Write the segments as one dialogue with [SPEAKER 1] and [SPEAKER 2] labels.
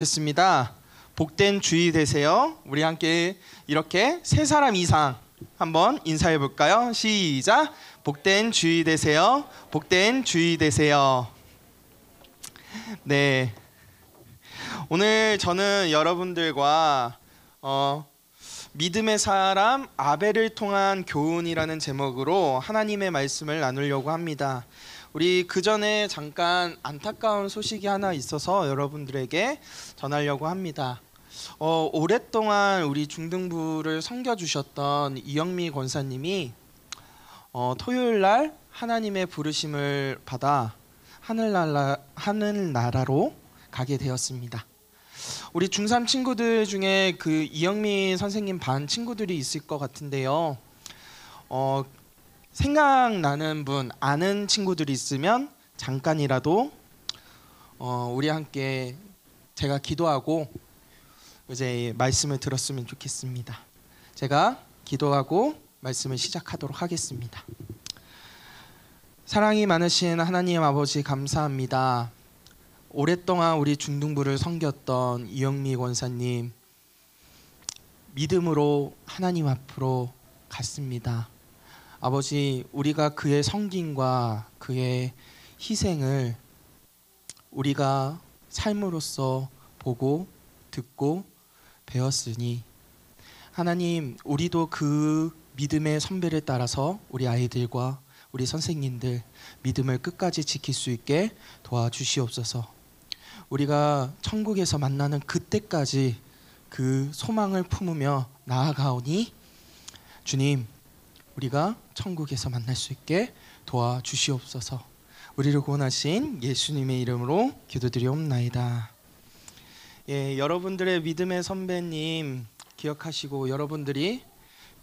[SPEAKER 1] 됐습니다. 복된 주의 되세요. 우리 함께 이렇게 세 사람 이상 한번 인사해 볼까요? 시작. 복된 주의 되세요. 복된 주의 되세요. 네. 오늘 저는 여러분들과 믿음의 사람 아벨을 통한 교훈이라는 제목으로 하나님의 말씀을 나누려고 합니다. 우리 그 전에 잠깐 안타까운 소식이 하나 있어서 여러분들에게 전하려고 합니다. 오랫동안 우리 중등부를 섬겨주셨던 이영미 권사님이 토요일 날 하나님의 부르심을 받아 하늘나라로 가게 되었습니다. 우리 중3 친구들 중에 그 이영미 선생님 반 친구들이 있을 것 같은데요. 생각나는 분, 아는 친구들이 있으면 잠깐이라도 우리 함께 제가 기도하고 이제 말씀을 들었으면 좋겠습니다. 제가 기도하고 말씀을 시작하도록 하겠습니다. 사랑이 많으신 하나님 아버지 감사합니다. 오랫동안 우리 중등부를 섬겼던 이영미 권사님 믿음으로 하나님 앞으로 갔습니다. 아버지, 우리가 그의 섬김과 그의 희생을 우리가 삶으로써 보고 듣고 배웠으니 하나님, 우리도 그 믿음의 선배를 따라서 우리 아이들과 우리 선생님들 믿음을 끝까지 지킬 수 있게 도와주시옵소서. 우리가 천국에서 만나는 그때까지 그 소망을 품으며 나아가오니 주님, 우리가 천국에서 만날 수 있게 도와주시옵소서. 우리를 구원하신 예수님의 이름으로 기도드리옵나이다. 여러분들의 믿음의 선배님 기억하시고 여러분들이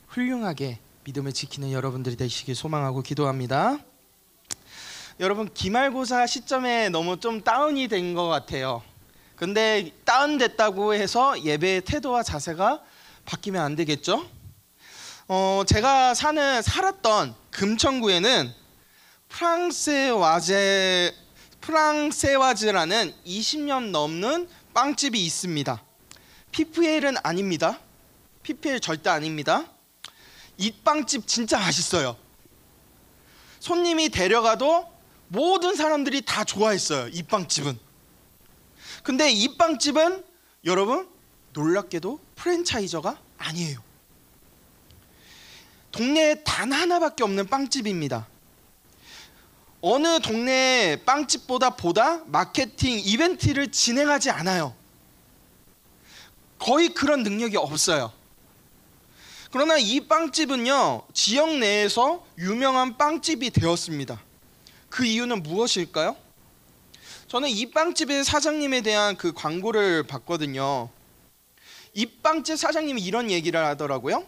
[SPEAKER 1] 훌륭하게 믿음을 지키는 여러분들이 되시길 소망하고 기도합니다. 여러분, 기말고사 시점에 너무 좀 다운이 된 것 같아요. 근데 다운됐다고 해서 예배의 태도와 자세가 바뀌면 안 되겠죠? 제가 살았던 금천구에는 프랑세와즈라는 20년 넘는 빵집이 있습니다. PPL은 아닙니다. PPL 절대 아닙니다. 이 빵집 진짜 맛있어요. 손님이 데려가도 모든 사람들이 다 좋아했어요. 이 빵집은. 근데 이 빵집은 여러분, 놀랍게도 프랜차이저가 아니에요. 동네에 단 하나밖에 없는 빵집입니다. 어느 동네 빵집보다 마케팅 이벤트를 진행하지 않아요. 거의 그런 능력이 없어요. 그러나 이 빵집은요, 지역 내에서 유명한 빵집이 되었습니다. 그 이유는 무엇일까요? 저는 이 빵집의 사장님에 대한 그 광고를 봤거든요. 이 빵집 사장님이 이런 얘기를 하더라고요.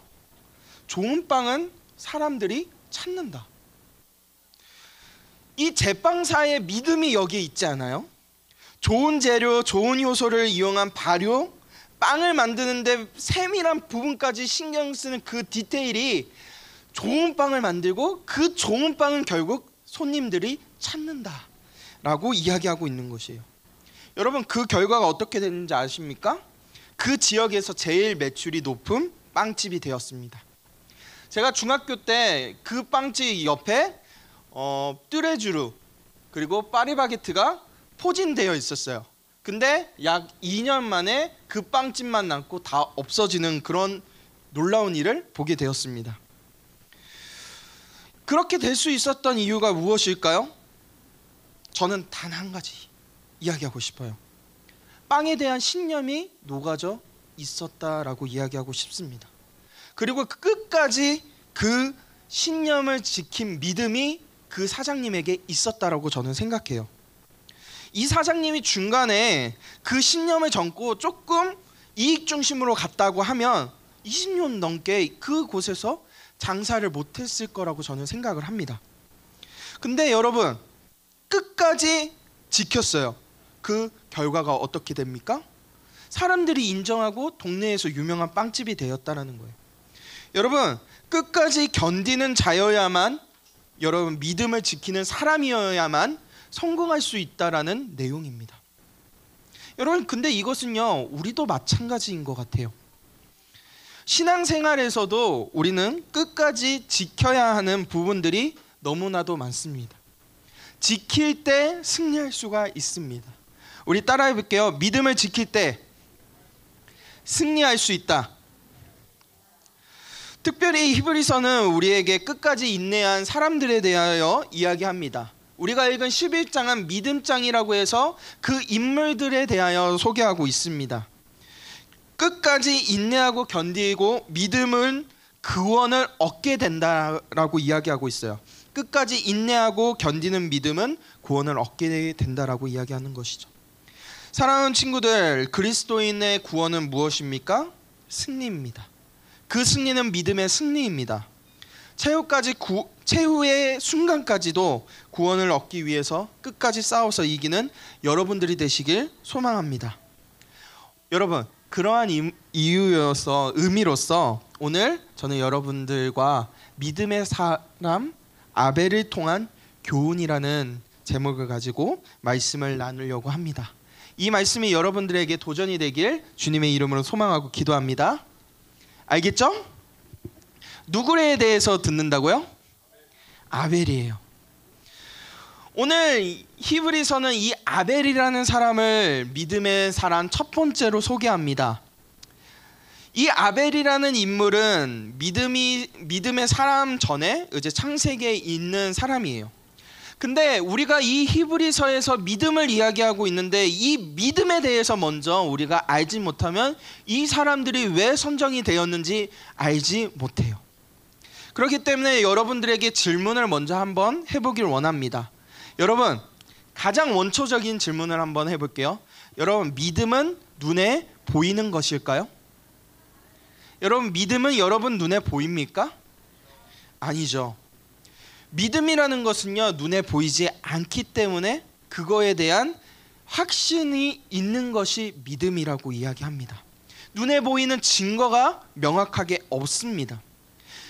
[SPEAKER 1] 좋은 빵은 사람들이 찾는다. 이 제빵사의 믿음이 여기에 있지 않아요? 좋은 재료, 좋은 효소를 이용한 발효, 빵을 만드는데 세밀한 부분까지 신경 쓰는 그 디테일이 좋은 빵을 만들고 그 좋은 빵은 결국 손님들이 찾는다라고 이야기하고 있는 것이에요. 여러분, 그 결과가 어떻게 됐는지 아십니까? 그 지역에서 제일 매출이 높은 빵집이 되었습니다. 제가 중학교 때 그 빵집 옆에 뚜레쥬르 그리고 파리바게트가 포진되어 있었어요. 근데 약 2년 만에 그 빵집만 남고 다 없어지는 그런 놀라운 일을 보게 되었습니다. 그렇게 될 수 있었던 이유가 무엇일까요? 저는 단 한 가지 이야기하고 싶어요. 빵에 대한 신념이 녹아져 있었다라고 이야기하고 싶습니다. 그리고 끝까지 그 신념을 지킨 믿음이 그 사장님에게 있었다라고 저는 생각해요. 이 사장님이 중간에 그 신념을 접고 조금 이익 중심으로 갔다고 하면 20년 넘게 그곳에서 장사를 못했을 거라고 저는 생각을 합니다. 근데 여러분, 끝까지 지켰어요. 그 결과가 어떻게 됩니까? 사람들이 인정하고 동네에서 유명한 빵집이 되었다는 거예요. 여러분, 끝까지 견디는 자여야만, 여러분 믿음을 지키는 사람이어야만 성공할 수 있다라는 내용입니다. 여러분, 근데 이것은요, 우리도 마찬가지인 것 같아요. 신앙생활에서도 우리는 끝까지 지켜야 하는 부분들이 너무나도 많습니다. 지킬 때 승리할 수가 있습니다. 우리 따라해 볼게요. 믿음을 지킬 때 승리할 수 있다. 특별히 히브리서는 우리에게 끝까지 인내한 사람들에 대하여 이야기합니다. 우리가 읽은 11장은 믿음장이라고 해서 그 인물들에 대하여 소개하고 있습니다. 끝까지 인내하고 견디고 믿음은 구원을 얻게 된다라고 이야기하고 있어요. 끝까지 인내하고 견디는 믿음은 구원을 얻게 된다라고 이야기하는 것이죠. 사랑하는 친구들, 그리스도인의 구원은 무엇입니까? 승리입니다. 그 승리는 믿음의 승리입니다. 최후의 순간까지도 구원을 얻기 위해서 끝까지 싸워서 이기는 여러분들이 되시길 소망합니다. 여러분, 그러한 의미로서 오늘 저는 여러분들과 믿음의 사람 아벨을 통한 교훈이라는 제목을 가지고 말씀을 나누려고 합니다. 이 말씀이 여러분들에게 도전이 되길 주님의 이름으로 소망하고 기도합니다. 알겠죠? 누구에 대해서 듣는다고요? 아벨이에요. 오늘 히브리서는 이 아벨이라는 사람을 믿음의 사람 첫 번째로 소개합니다. 이 아벨이라는 인물은 믿음의 사람 전에 이제 창세기에 있는 사람이에요. 근데 우리가 이 히브리서에서 믿음을 이야기하고 있는데 이 믿음에 대해서 먼저 우리가 알지 못하면 이 사람들이 왜 선정이 되었는지 알지 못해요. 그렇기 때문에 여러분들에게 질문을 먼저 한번 해보길 원합니다. 여러분, 가장 원초적인 질문을 한번 해볼게요. 여러분, 믿음은 눈에 보이는 것일까요? 여러분, 믿음은 여러분 눈에 보입니까? 아니죠. 믿음이라는 것은요, 눈에 보이지 않기 때문에 그거에 대한 확신이 있는 것이 믿음이라고 이야기합니다. 눈에 보이는 증거가 명확하게 없습니다.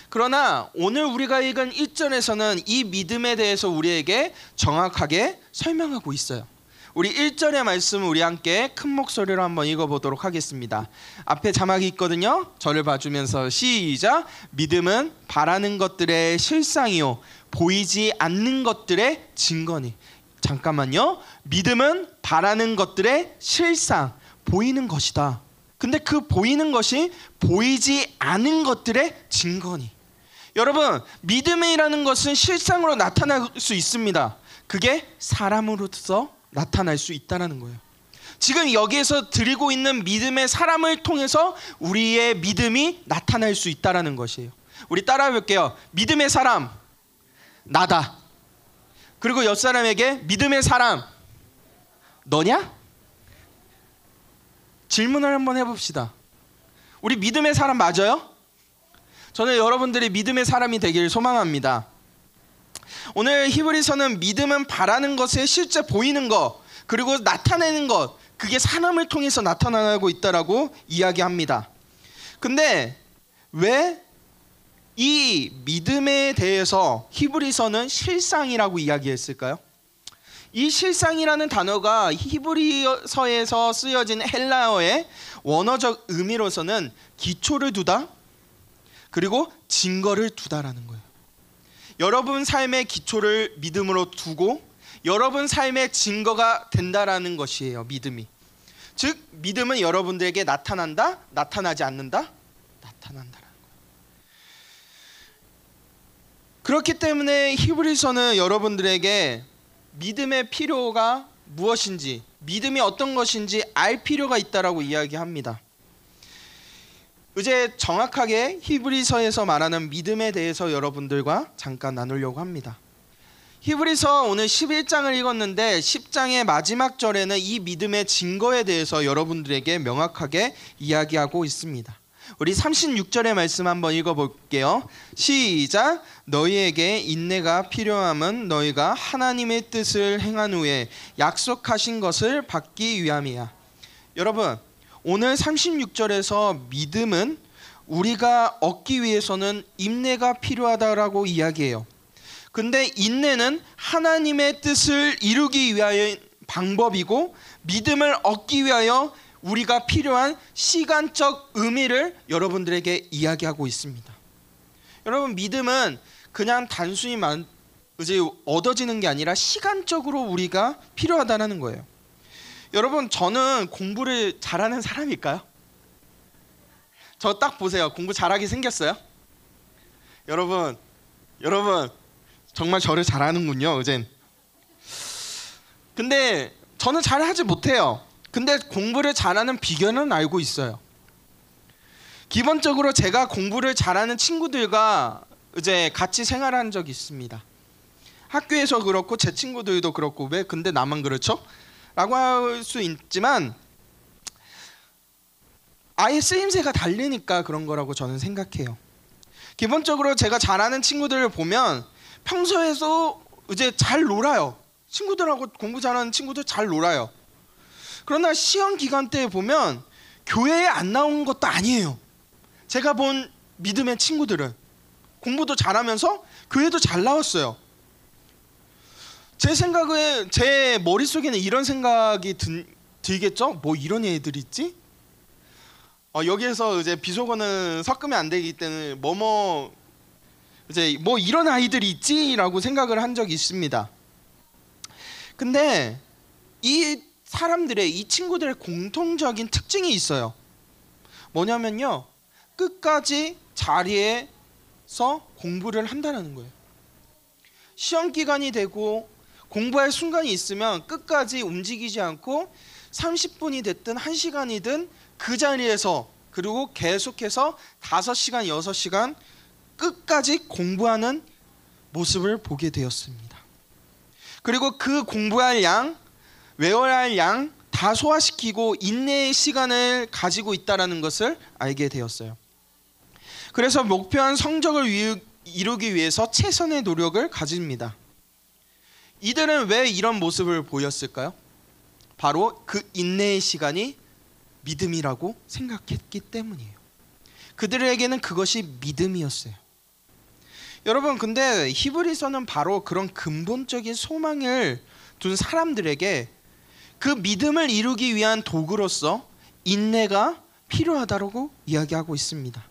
[SPEAKER 1] 그러나 오늘 우리가 읽은 1절에서는 이 믿음에 대해서 우리에게 정확하게 설명하고 있어요. 우리 1절의 말씀 우리 함께 큰 목소리로 한번 읽어보도록 하겠습니다. 앞에 자막이 있거든요. 저를 봐주면서 시작. 믿음은 바라는 것들의 실상이요 보이지 않는 것들의 증거니. 잠깐만요. 믿음은 바라는 것들의 실상, 보이는 것이다. 근데 그 보이는 것이 보이지 않은 것들의 증거니. 여러분, 믿음이라는 것은 실상으로 나타날 수 있습니다. 그게 사람으로서 나타날 수 있다는 거예요. 지금 여기에서 드리고 있는 믿음의 사람을 통해서 우리의 믿음이 나타날 수 있다는 것이에요. 우리 따라해 볼게요. 믿음의 사람, 나다. 그리고 옆 사람에게 믿음의 사람, 너냐? 질문을 한번 해봅시다. 우리 믿음의 사람 맞아요? 저는 여러분들이 믿음의 사람이 되기를 소망합니다. 오늘 히브리서는 믿음은 바라는 것에 실제 보이는 것, 그리고 나타내는 것, 그게 사람을 통해서 나타나고 있다라고 이야기합니다. 근데 왜 이 믿음에 대해서 히브리서는 실상이라고 이야기했을까요? 이 실상이라는 단어가 히브리서에서 쓰여진 헬라어의 원어적 의미로서는 기초를 두다, 그리고 증거를 두다라는 거예요. 여러분 삶의 기초를 믿음으로 두고 여러분 삶의 증거가 된다라는 것이에요. 믿음이. 즉 믿음은 여러분들에게 나타난다, 나타나지 않는다, 나타난다라는 거예요. 그렇기 때문에 히브리서는 여러분들에게 믿음의 필요가 무엇인지, 믿음이 어떤 것인지 알 필요가 있다라고 이야기합니다. 이제 정확하게 히브리서에서 말하는 믿음에 대해서 여러분들과 잠깐 나누려고 합니다. 히브리서 오늘 11장을 읽었는데 10장의 마지막 절에는 이 믿음의 증거에 대해서 여러분들에게 명확하게 이야기하고 있습니다. 우리 36절의 말씀 한번 읽어볼게요. 시작. 너희에게 인내가 필요함은 너희가 하나님의 뜻을 행한 후에 약속하신 것을 받기 위함이야. 여러분, 오늘 36절에서 믿음은 우리가 얻기 위해서는 인내가 필요하다라고 이야기해요. 근데 인내는 하나님의 뜻을 이루기 위하여 방법이고 믿음을 얻기 위하여 우리가 필요한 시간적 의미를 여러분들에게 이야기하고 있습니다. 여러분, 믿음은 그냥 단순히 이제 얻어지는 게 아니라 시간적으로 우리가 필요하다는 거예요. 여러분, 저는 공부를 잘하는 사람일까요? 저 딱 보세요. 공부 잘하게 생겼어요? 여러분 정말 저를 잘하는군요. 이젠. 근데 저는 잘하지 못해요. 근데 공부를 잘하는 비결은 알고 있어요. 기본적으로 제가 공부를 잘하는 친구들과 이제 같이 생활한 적이 있습니다. 학교에서 그렇고 제 친구들도 그렇고, 왜 근데 나만 그렇죠? 라고 할 수 있지만 아예 쓰임새가 다르니까 그런 거라고 저는 생각해요. 기본적으로 제가 잘하는 친구들을 보면 평소에도 이제 잘 놀아요. 친구들하고 공부 잘하는 친구들 잘 놀아요. 그러나 시험 기간 때 보면 교회에 안 나온 것도 아니에요. 제가 본 믿음의 친구들은 공부도 잘하면서 교회도 잘 나왔어요. 제 생각에, 제 머릿속에는 이런 생각이 들겠죠? 뭐 이런 애들이 있지? 여기에서 이제 비속어는 섞으면 안 되기 때문에 이제 뭐 이런 아이들이 있지라고 생각을 한 적이 있습니다. 근데 이 친구들의 공통적인 특징이 있어요. 뭐냐면요, 끝까지 자리에서 공부를 한다는 거예요. 시험 기간이 되고 공부할 순간이 있으면 끝까지 움직이지 않고 30분이 됐든 1시간이든 그 자리에서, 그리고 계속해서 5시간, 6시간 끝까지 공부하는 모습을 보게 되었습니다. 그리고 그 공부할 양, 외워야 할 양 다 소화시키고 인내의 시간을 가지고 있다는 것을 알게 되었어요. 그래서 목표한 성적을 이루기 위해서 최선의 노력을 가집니다. 이들은 왜 이런 모습을 보였을까요? 바로 그 인내의 시간이 믿음이라고 생각했기 때문이에요. 그들에게는 그것이 믿음이었어요. 여러분, 근데 히브리서는 바로 그런 근본적인 소망을 둔 사람들에게 그 믿음을 이루기 위한 도구로서 인내가 필요하다고 이야기하고 있습니다.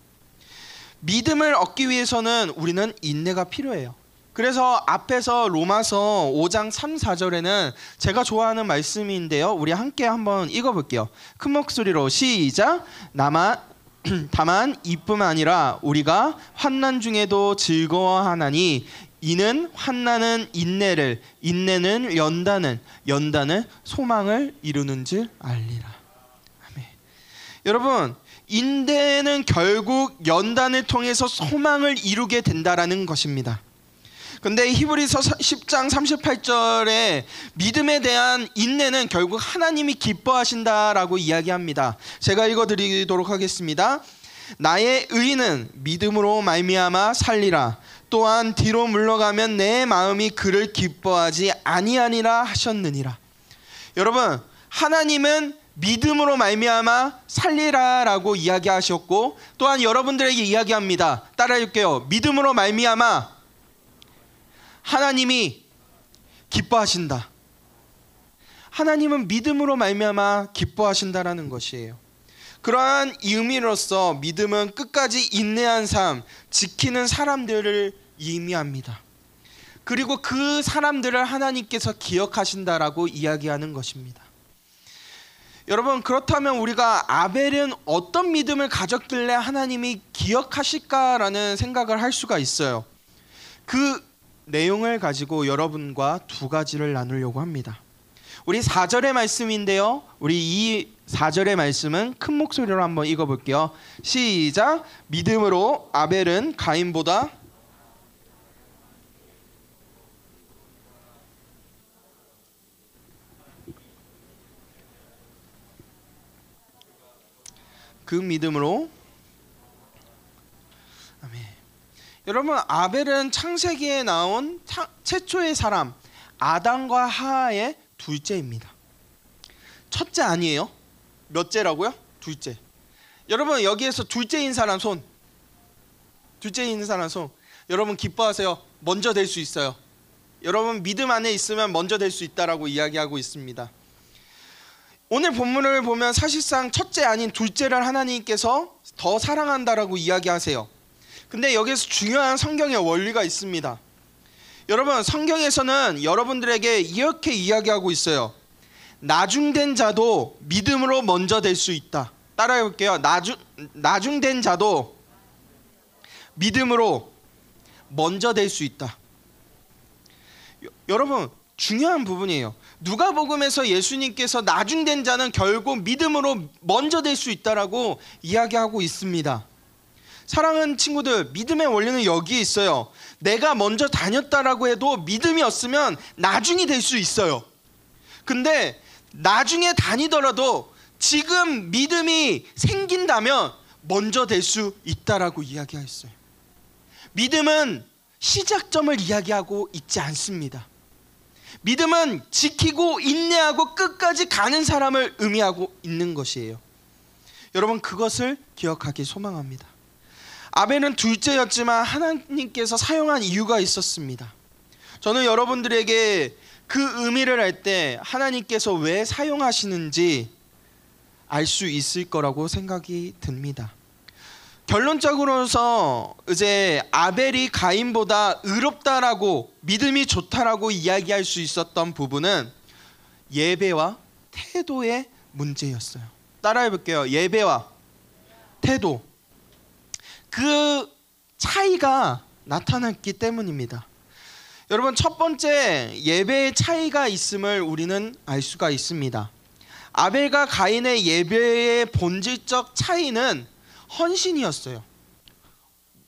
[SPEAKER 1] 믿음을 얻기 위해서는 우리는 인내가 필요해요. 그래서 앞에서 로마서 5장 3, 4절에는 제가 좋아하는 말씀인데요, 우리 함께 한번 읽어볼게요. 큰 목소리로 시작. 다만 이뿐만 아니라 우리가 환난 중에도 즐거워하나니 이는 환난은 인내를, 인내는 연단은 소망을 이루는 줄 알리라. 아멘. 여러분, 인내는 결국 연단을 통해서 소망을 이루게 된다라는 것입니다. 근데 히브리서 10장 38절에 믿음에 대한 인내는 결국 하나님이 기뻐하신다라고 이야기합니다. 제가 읽어드리도록 하겠습니다. 나의 의인은 믿음으로 말미암아 살리라. 또한 뒤로 물러가면 내 마음이 그를 기뻐하지 아니하니라 하셨느니라. 여러분, 하나님은 믿음으로 말미암아 살리라라고 이야기하셨고, 또한 여러분들에게 이야기합니다. 따라할게요. 믿음으로 말미암아 하나님이 기뻐하신다. 하나님은 믿음으로 말미암아 기뻐하신다라는 것이에요. 그러한 의미로서 믿음은 끝까지 인내한 삶, 지키는 사람들을 의미합니다. 그리고 그 사람들을 하나님께서 기억하신다라고 이야기하는 것입니다. 여러분, 그렇다면 우리가 아벨은 어떤 믿음을 가졌길래 하나님이 기억하실까라는 생각을 할 수가 있어요. 그 내용을 가지고 여러분과 두 가지를 나누려고 합니다. 우리 4절의 말씀인데요, 우리 이 4절의 말씀은 큰 목소리로 한번 읽어볼게요. 시작. 믿음으로 아벨은 가인보다 그 믿음으로, 아멘. 여러분, 아벨은 창세기에 나온 최초의 사람 아담과 하와의 둘째입니다. 첫째 아니에요? 몇째라고요? 둘째. 여러분, 여기에서 둘째인 사람 손. 둘째인 사람 손. 여러분 기뻐하세요. 먼저 될 수 있어요. 여러분 믿음 안에 있으면 먼저 될 수 있다라고 이야기하고 있습니다. 오늘 본문을 보면 사실상 첫째 아닌 둘째를 하나님께서 더 사랑한다라고 이야기하세요. 근데 여기서 중요한 성경의 원리가 있습니다. 여러분 성경에서는 여러분들에게 이렇게 이야기하고 있어요. 나중된 자도 믿음으로 먼저 될 수 있다. 따라해 볼게요. 나중된 자도 믿음으로 먼저 될 수 있다. 여러분 중요한 부분이에요. 누가복음에서 예수님께서 나중된 자는 결국 믿음으로 먼저 될 수 있다라고 이야기하고 있습니다. 사랑하는 친구들, 믿음의 원리는 여기에 있어요. 내가 먼저 다녔다라고 해도 믿음이 없으면 나중이 될 수 있어요. 근데 나중에 다니더라도 지금 믿음이 생긴다면 먼저 될 수 있다라고 이야기했어요. 믿음은 시작점을 이야기하고 있지 않습니다. 믿음은 지키고 인내하고 끝까지 가는 사람을 의미하고 있는 것이에요. 여러분 그것을 기억하기 소망합니다. 아벨은 둘째였지만 하나님께서 사용한 이유가 있었습니다. 저는 여러분들에게 그 의미를 알 때 하나님께서 왜 사용하시는지 알 수 있을 거라고 생각이 듭니다. 결론적으로서 이제 아벨이 가인보다 의롭다라고 믿음이 좋다라고 이야기할 수 있었던 부분은 예배와 태도의 문제였어요. 따라해 볼게요. 예배와 태도. 그 차이가 나타났기 때문입니다. 여러분 첫 번째 예배의 차이가 있음을 우리는 알 수가 있습니다. 아벨과 가인의 예배의 본질적 차이는 헌신이었어요.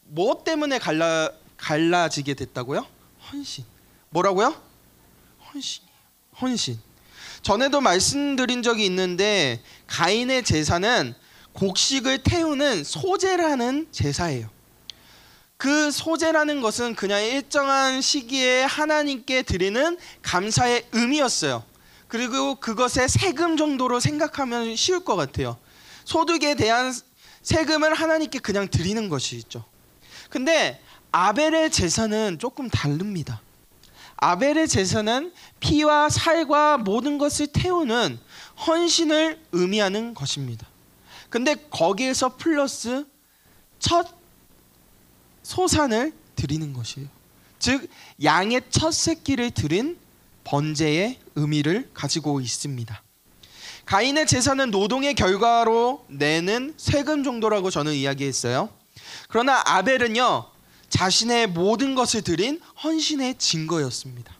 [SPEAKER 1] 뭐 때문에 갈라지게 됐다고요? 헌신. 뭐라고요? 헌신이에요. 헌신. 전에도 말씀드린 적이 있는데 가인의 제사는 곡식을 태우는 소제라는 제사예요. 그 소제라는 것은 그냥 일정한 시기에 하나님께 드리는 감사의 의미였어요. 그리고 그것의 세금 정도로 생각하면 쉬울 것 같아요. 소득에 대한 세금을 하나님께 그냥 드리는 것이죠. 근데 아벨의 제사는 조금 다릅니다. 아벨의 제사는 피와 살과 모든 것을 태우는 헌신을 의미하는 것입니다. 근데 거기에서 플러스 첫 소산을 드리는 것이에요. 즉 양의 첫 새끼를 드린 번제의 의미를 가지고 있습니다. 가인의 제사는 노동의 결과로 내는 세금 정도라고 저는 이야기했어요. 그러나 아벨은요 자신의 모든 것을 드린 헌신의 증거였습니다.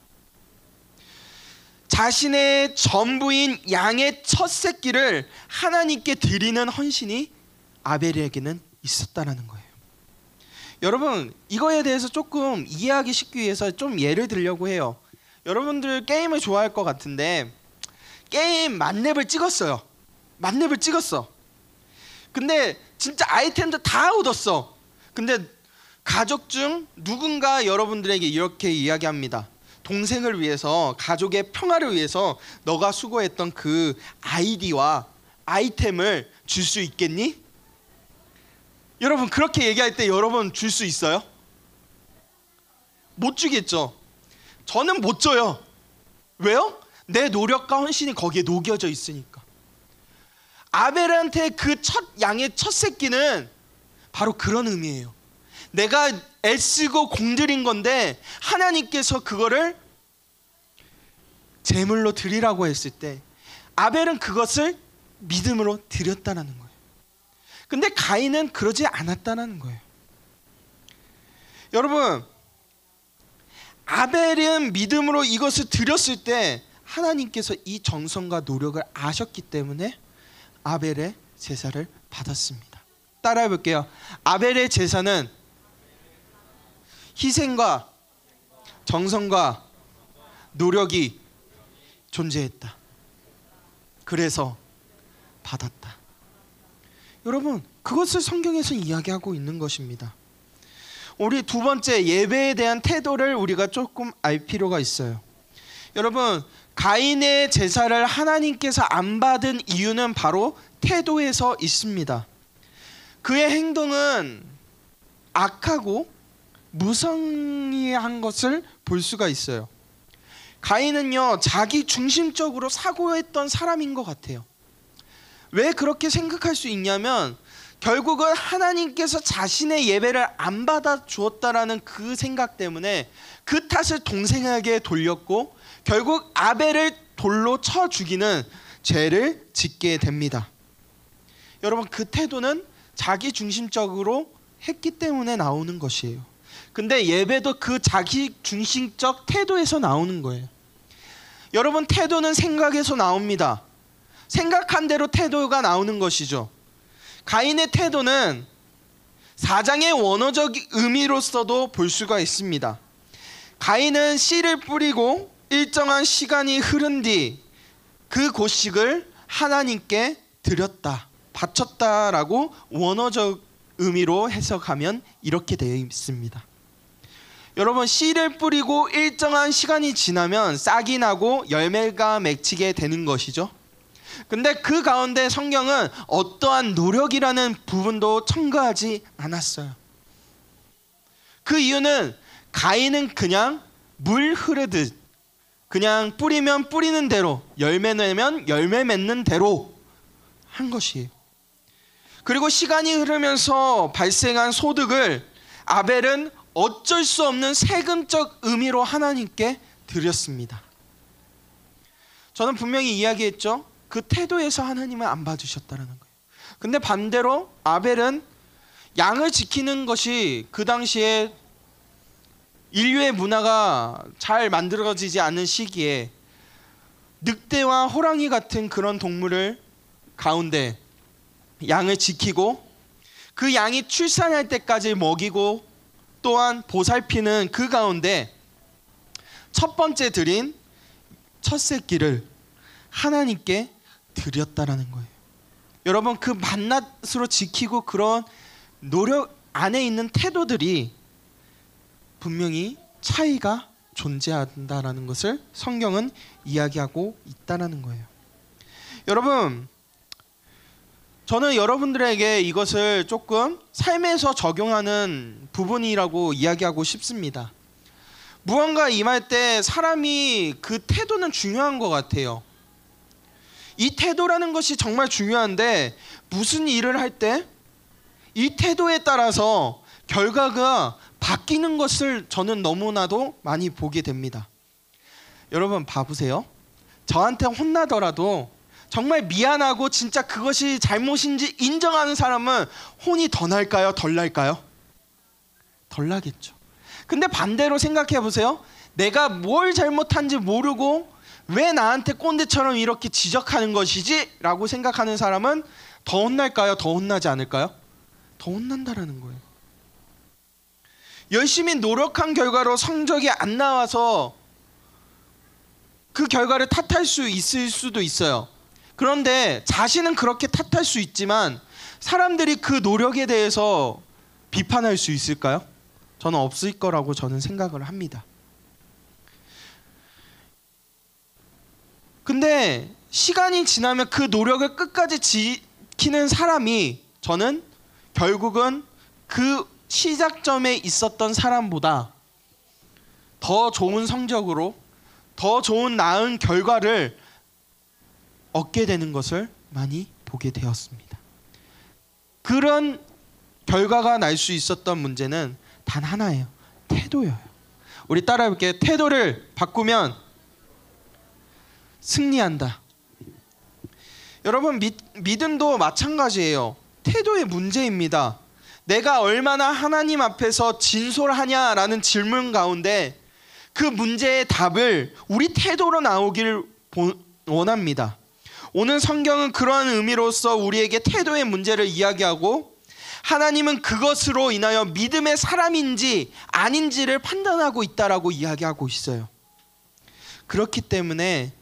[SPEAKER 1] 자신의 전부인 양의 첫 새끼를 하나님께 드리는 헌신이 아벨에게는 있었다는 거예요. 여러분 이거에 대해서 조금 이해하기 쉽기 위해서 좀 예를 들려고 해요. 여러분들 게임을 좋아할 것 같은데 게임 만렙을 찍었어요. 만렙을 찍었어. 근데 진짜 아이템도 다 얻었어. 근데 가족 중 누군가 여러분들에게 이렇게 이야기합니다. 동생을 위해서, 가족의 평화를 위해서 너가 수고했던 그 아이디와 아이템을 줄 수 있겠니? 여러분 그렇게 얘기할 때 여러분 줄 수 있어요? 못 주겠죠. 저는 못 줘요. 왜요? 내 노력과 헌신이 거기에 녹여져 있으니까. 아벨한테 그 첫 양의 첫 새끼는 바로 그런 의미예요. 내가 애쓰고 공들인 건데 하나님께서 그거를 제물로 드리라고 했을 때 아벨은 그것을 믿음으로 드렸다는 거예요. 근데 가인은 그러지 않았다는 거예요. 여러분 아벨은 믿음으로 이것을 드렸을 때 하나님께서 이 정성과 노력을 아셨기 때문에 아벨의 제사를 받았습니다. 따라해 볼게요. 아벨의 제사는 희생과 정성과 노력이 존재했다. 그래서 받았다. 여러분 그것을 성경에서 이야기하고 있는 것입니다. 우리 두 번째 예배에 대한 태도를 우리가 조금 알 필요가 있어요. 여러분 가인의 제사를 하나님께서 안 받은 이유는 바로 태도에서 있습니다. 그의 행동은 악하고 무성의한 것을 볼 수가 있어요. 가인은요, 자기 중심적으로 사고했던 사람인 것 같아요. 왜 그렇게 생각할 수 있냐면 결국은 하나님께서 자신의 예배를 안 받아 주었다라는 그 생각 때문에 그 탓을 동생에게 돌렸고 결국 아벨을 돌로 쳐 죽이는 죄를 짓게 됩니다. 여러분, 그 태도는 자기 중심적으로 했기 때문에 나오는 것이에요. 근데 예배도 그 자기 중심적 태도에서 나오는 거예요. 여러분, 태도는 생각에서 나옵니다. 생각한 대로 태도가 나오는 것이죠. 가인의 태도는 사장의 원어적 의미로서도 볼 수가 있습니다. 가인은 씨를 뿌리고 일정한 시간이 흐른 뒤 그 곡식을 하나님께 드렸다, 바쳤다라고 원어적 의미로 해석하면 이렇게 되어 있습니다. 여러분, 씨를 뿌리고 일정한 시간이 지나면 싹이 나고 열매가 맺히게 되는 것이죠. 근데 그 가운데 성경은 어떠한 노력이라는 부분도 첨가하지 않았어요. 그 이유는 가인은 그냥 물 흐르듯 그냥 뿌리면 뿌리는 대로, 열매 내면 열매 맺는 대로 한 것이에요. 그리고 시간이 흐르면서 발생한 소득을 아벨은 어쩔 수 없는 세금적 의미로 하나님께 드렸습니다. 저는 분명히 이야기했죠. 그 태도에서 하나님은 안 봐주셨다는 거예요. 근데 반대로 아벨은 양을 지키는 것이 그 당시에 인류의 문화가 잘 만들어지지 않은 시기에 늑대와 호랑이 같은 그런 동물을 가운데 양을 지키고 그 양이 출산할 때까지 먹이고 또한 보살피는 그 가운데 첫 번째 드린 첫 새끼를 하나님께 드렸다라는 거예요. 여러분, 그 만낫으로 지키고 그런 노력 안에 있는 태도들이 분명히 차이가 존재한다라는 것을 성경은 이야기하고 있다라는 거예요. 여러분, 저는 여러분들에게 이것을 조금 삶에서 적용하는 부분이라고 이야기하고 싶습니다. 무언가 임할 때 사람이 그 태도는 중요한 것 같아요. 이 태도라는 것이 정말 중요한데 무슨 일을 할 때 이 태도에 따라서 결과가 바뀌는 것을 저는 너무나도 많이 보게 됩니다. 여러분, 봐보세요. 저한테 혼나더라도 정말 미안하고 진짜 그것이 잘못인지 인정하는 사람은 혼이 더 날까요? 덜 날까요? 덜 나겠죠. 근데 반대로 생각해 보세요. 내가 뭘 잘못한지 모르고 왜 나한테 꼰대처럼 이렇게 지적하는 것이지? 라고 생각하는 사람은 더 혼날까요? 더 혼나지 않을까요? 더 혼난다라는 거예요. 열심히 노력한 결과로 성적이 안 나와서 그 결과를 탓할 수 있을 수도 있어요. 그런데 자신은 그렇게 탓할 수 있지만 사람들이 그 노력에 대해서 비판할 수 있을까요? 저는 없을 거라고 저는 생각을 합니다. 근데 시간이 지나면 그 노력을 끝까지 지키는 사람이 저는 결국은 그 시작점에 있었던 사람보다 더 좋은 성적으로 더 좋은 나은 결과를 얻게 되는 것을 많이 보게 되었습니다. 그런 결과가 날 수 있었던 문제는 단 하나예요. 태도예요. 우리 따라해 볼게요. 태도를 바꾸면 승리한다. 여러분, 믿음도 마찬가지예요. 태도의 문제입니다. 내가 얼마나 하나님 앞에서 진솔하냐라는 질문 가운데 그 문제의 답을 우리 태도로 나오기를 원합니다. 오늘 성경은 그러한 의미로서 우리에게 태도의 문제를 이야기하고 하나님은 그것으로 인하여 믿음의 사람인지 아닌지를 판단하고 있다라고 이야기하고 있어요. 그렇기 때문에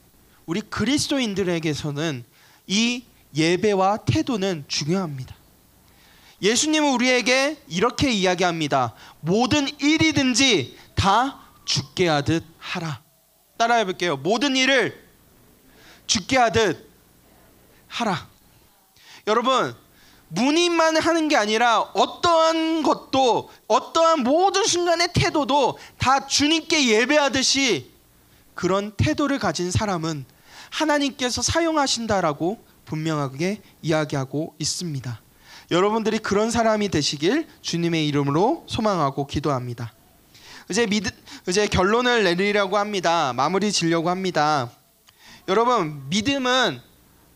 [SPEAKER 1] 우리 그리스도인들에게서는 이 예배와 태도는 중요합니다. 예수님은 우리에게 이렇게 이야기합니다. 모든 일이든지 다 주께 하듯 하라. 따라해 볼게요. 모든 일을 주께 하듯 하라. 여러분, 문의만 하는 게 아니라 어떠한 것도 어떠한 모든 순간의 태도도 다 주님께 예배하듯이 그런 태도를 가진 사람은 하나님께서 사용하신다라고 분명하게 이야기하고 있습니다. 여러분들이 그런 사람이 되시길 주님의 이름으로 소망하고 기도합니다. 이제 결론을 내리려고 합니다. 마무리 지려고 합니다. 여러분, 믿음은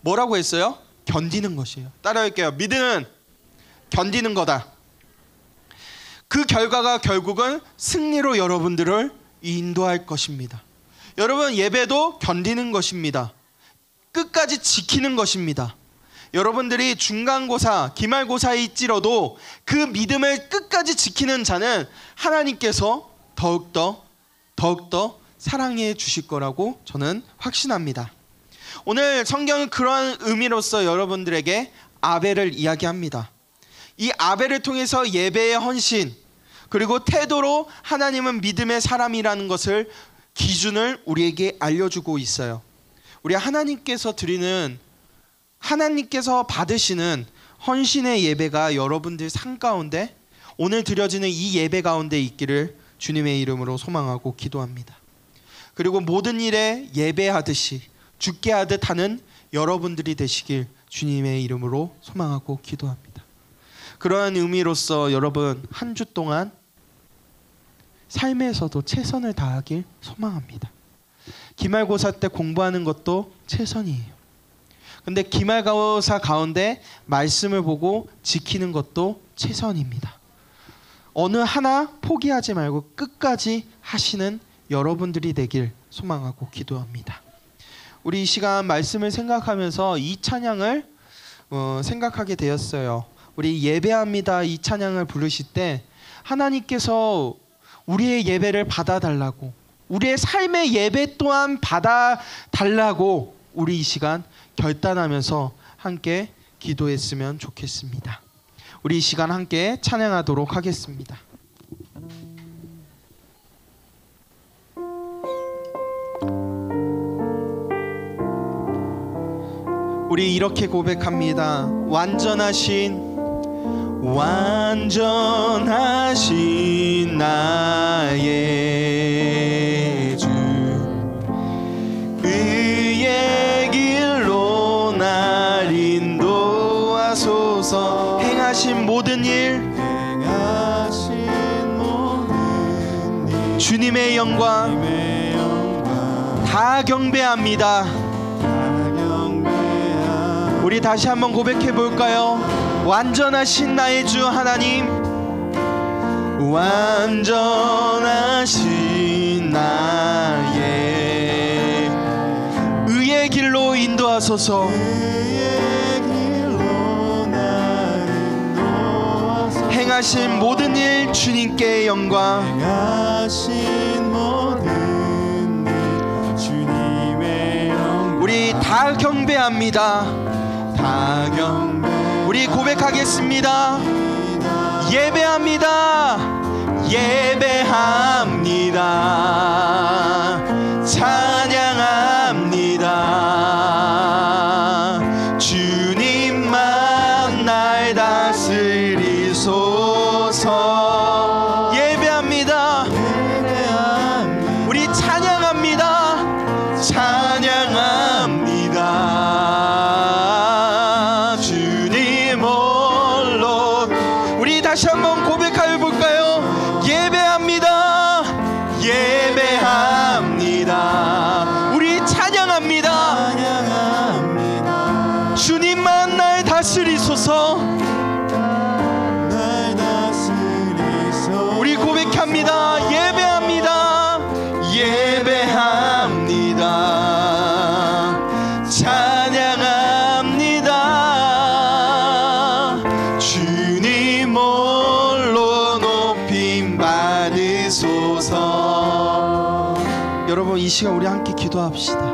[SPEAKER 1] 뭐라고 했어요? 견디는 것이에요. 따라할게요. 믿음은 견디는 거다. 그 결과가 결국은 승리로 여러분들을 인도할 것입니다. 여러분, 예배도 견디는 것입니다. 끝까지 지키는 것입니다. 여러분들이 중간고사, 기말고사에 있지라도 그 믿음을 끝까지 지키는 자는 하나님께서 더욱더 사랑해 주실 거라고 저는 확신합니다. 오늘 성경은 그러한 의미로서 여러분들에게 아벨을 이야기합니다. 이 아벨을 통해서 예배의 헌신, 그리고 태도로 하나님은 믿음의 사람이라는 것을 기준을 우리에게 알려주고 있어요. 우리 하나님께서 받으시는 헌신의 예배가 여러분들 삶 가운데, 오늘 드려지는 이 예배 가운데 있기를 주님의 이름으로 소망하고 기도합니다. 그리고 모든 일에 예배하듯이 죽게 하듯 하는 여러분들이 되시길 주님의 이름으로 소망하고 기도합니다. 그러한 의미로서 여러분, 한 주 동안 삶에서도 최선을 다하길 소망합니다. 기말고사 때 공부하는 것도 최선이에요. 근데 기말고사 가운데 말씀을 보고 지키는 것도 최선입니다. 어느 하나 포기하지 말고 끝까지 하시는 여러분들이 되길 소망하고 기도합니다. 우리 이 시간 말씀을 생각하면서 이 찬양을 생각하게 되었어요. 우리 예배합니다 이 찬양을 부르실 때 하나님께서 우리의 예배를 받아달라고, 우리의 삶의 예배 또한 받아달라고 우리 이 시간 결단하면서 함께 기도했으면 좋겠습니다. 우리 이 시간 함께 찬양하도록 하겠습니다. 우리 이렇게 고백합니다. 완전하신 나의 주, 그의 길로 날 인도하소서. 행하신 모든 일 주님의 영광 다 경배합니다. 우리 다시 한번 고백해 볼까요? 완전하신 나의 주 하나님, 완전하신 나의 의의 길로 인도하소서. 행하신 모든 일 주님께 영광. 우리 다 경배합니다. 우리 고백하겠습니다. 예배합니다. 예배합니다. 찬양합니다. 주님만 날 다스리소서. 예배합니다. 우리 찬양합니다. 찬양합니다. 다시 한번 고백하여 볼까요? 예배합니다. 예배합니다. 우리 찬양합니다. 주님만 날 다스리소서. 우리 고백합니다. 예배합니다. 예배합니다. 찬양합니다. 주님 홀로 높임 받으소서. 여러분, 이 시간 우리 함께 기도합시다.